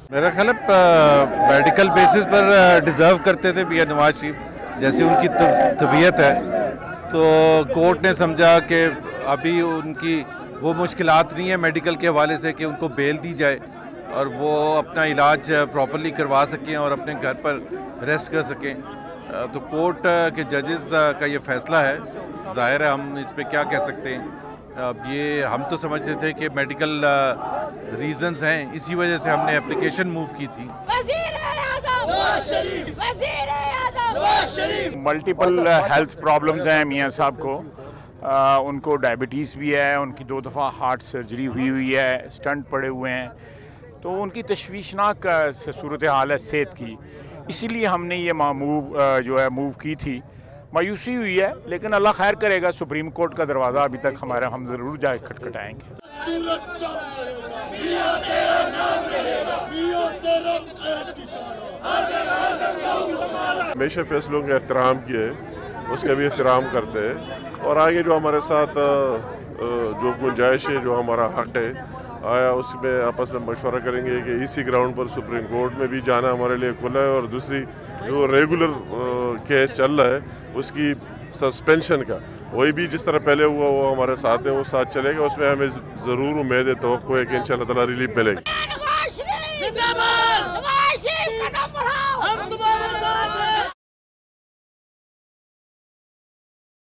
मेरा ख्याल है मेडिकल बेसिस पर डिज़र्व करते थे मियां नवाज शरीफ, जैसी उनकी तबीयत है। तो कोर्ट ने समझा कि अभी उनकी वो मुश्किलात नहीं है मेडिकल के हवाले से कि उनको बेल दी जाए और वो अपना इलाज प्रॉपर्ली करवा सकें और अपने घर पर रेस्ट कर सकें। तो कोर्ट के जजेस का ये फ़ैसला है, ज़ाहिर है हम इस पर क्या कह सकते हैं। अब ये हम तो समझते थे कि मेडिकल रीजंस हैं, इसी वजह से हमने एप्लीकेशन मूव की थी। मल्टीपल हेल्थ प्रॉब्लम्स हैं मियाँ साहब को। उनको डायबिटीज़ भी है, उनकी 2 दफ़ा हार्ट सर्जरी हुई है, स्टंट पड़े हुए हैं, तो उनकी तशवीशनाक सूरत हाल है सेहत की। इसीलिए हमने ये मूव की थी। मायूसी हुई है, लेकिन अल्लाह खैर करेगा। सुप्रीम कोर्ट का दरवाज़ा अभी तक हम ज़रूर जाए खटखटाएंगे। हमेशा फैसलों का एहतराम किए, उसका भी एहतराम करते हैं और आगे जो हमारे साथ जो गुंजाइश है, जो हमारा हक है आया, उसमें आपस में मशवरा करेंगे कि इसी ग्राउंड पर सुप्रीम कोर्ट में भी जाना हमारे लिए खुला है। और दूसरी जो रेगुलर केस चल रहा है उसकी सस्पेंशन का, वही भी जिस तरह पहले हुआ वो हमारे साथ है, वो साथ चलेगा। उसमें हमें ज़रूर उम्मीद है, तवक्को है कि इंशाअल्लाह ताला रिलीफ मिलेगी।